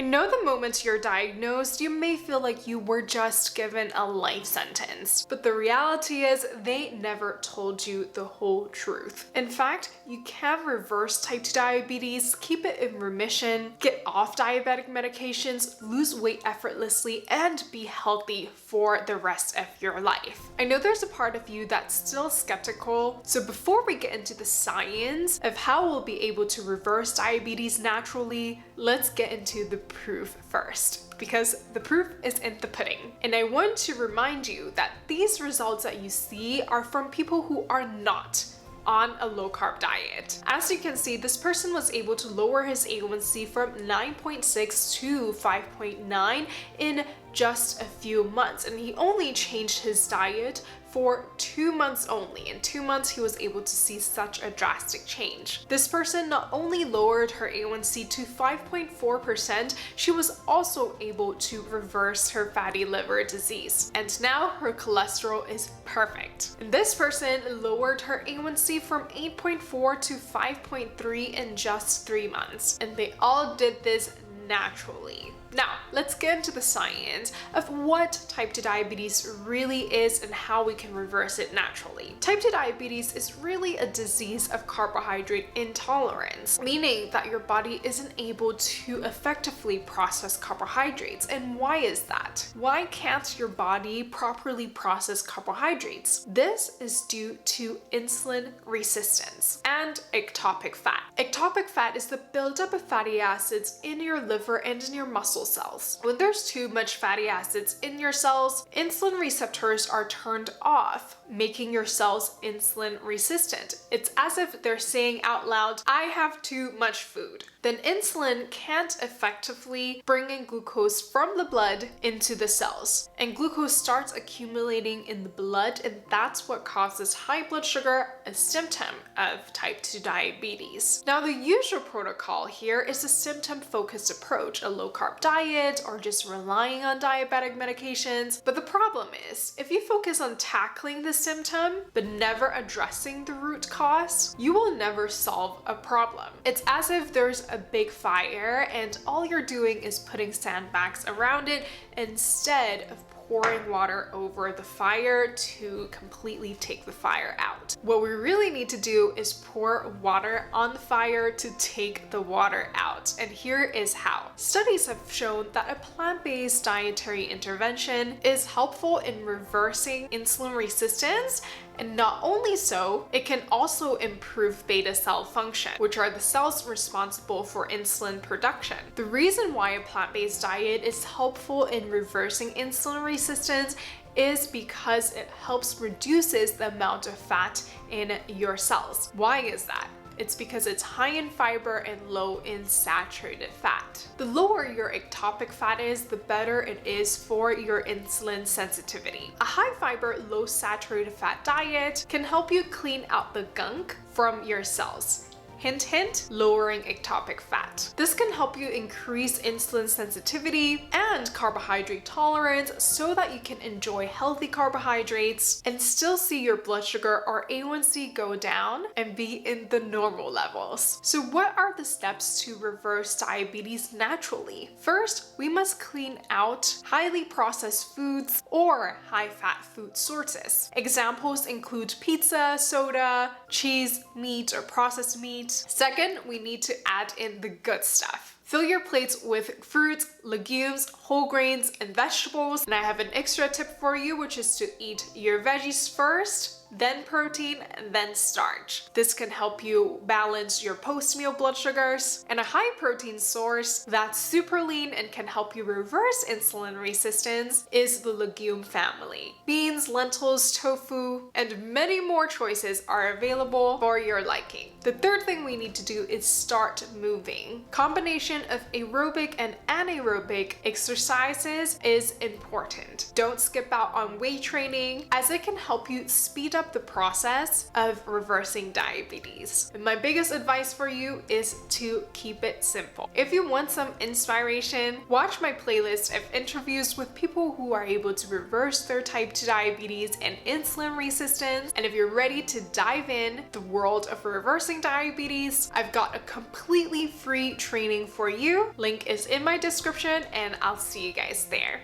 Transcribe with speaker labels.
Speaker 1: I know the moment you're diagnosed, you may feel like you were just given a life sentence, but the reality is they never told you the whole truth. In fact, you can reverse type 2 diabetes, keep it in remission, get off diabetic medications, lose weight effortlessly, and be healthy for the rest of your life. I know there's a part of you that's still skeptical, so before we get into the science of how we'll be able to reverse diabetes naturally, let's get into the proof first, because the proof is in the pudding. And I want to remind you that these results that you see are from people who are not on a low-carb diet. As you can see, this person was able to lower his A1C from 9.6 to 5.9 in just a few months, and he only changed his diet for 2 months only. In 2 months, he was able to see such a drastic change. This person not only lowered her A1C to 5.4%, she was also able to reverse her fatty liver disease. And now her cholesterol is perfect. And this person lowered her A1C from 8.4 to 5.3 in just 3 months. And they all did this naturally. Now, let's get into the science of what type 2 diabetes really is and how we can reverse it naturally. Type 2 diabetes is really a disease of carbohydrate intolerance, meaning that your body isn't able to effectively process carbohydrates. And why is that? Why can't your body properly process carbohydrates? This is due to insulin resistance and ectopic fat. Ectopic fat is the buildup of fatty acids in your liver and in your muscle cells. When there's too much fatty acids in your cells, insulin receptors are turned off, making your cells insulin resistant. It's as if they're saying out loud, I have too much food. Then insulin can't effectively bring in glucose from the blood into the cells. And glucose starts accumulating in the blood, and that's what causes high blood sugar, a symptom of type 2 diabetes. Now, the usual protocol here is a symptom-focused approach, a low-carb diet, or just relying on diabetic medications. But the problem is, if you focus on tackling the symptom, but never addressing the root cause, you will never solve a problem. It's as if there's a big fire and all you're doing is putting sandbags around it instead of pouring water over the fire to completely take the fire out. What we really need to do is pour water on the fire to take the water out. And here is how. Studies have shown that a plant-based dietary intervention is helpful in reversing insulin resistance. And not only so, it can also improve beta cell function, which are the cells responsible for insulin production. The reason why a plant-based diet is helpful in reversing insulin resistance is because it helps reduces the amount of fat in your cells. Why is that? It's because it's high in fiber and low in saturated fat. The lower your ectopic fat is, the better it is for your insulin sensitivity. A high fiber, low saturated fat diet can help you clean out the gunk from your cells. Hint, hint, lowering ectopic fat. This can help you increase insulin sensitivity and carbohydrate tolerance so that you can enjoy healthy carbohydrates and still see your blood sugar or A1C go down and be in the normal levels. So what are the steps to reverse diabetes naturally? First, we must clean out highly processed foods or high-fat food sources. Examples include pizza, soda, cheese, meat, or processed meat. Second, we need to add in the good stuff. Fill your plates with fruits, legumes, whole grains, and vegetables. And I have an extra tip for you, which is to eat your veggies first, then protein, and then starch. This can help you balance your post-meal blood sugars. And a high protein source that's super lean and can help you reverse insulin resistance is the legume family. Beans, lentils, tofu, and many more choices are available for your liking. The third thing we need to do is start moving. Combination of aerobic and anaerobic exercises is important. Don't skip out on weight training, as it can help you speed up up the process of reversing diabetes. And my biggest advice for you is to keep it simple. If you want some inspiration, watch my playlist of interviews with people who are able to reverse their type 2 diabetes and insulin resistance. And if you're ready to dive in the world of reversing diabetes, I've got a completely free training for you. Link is in my description, and I'll see you guys there.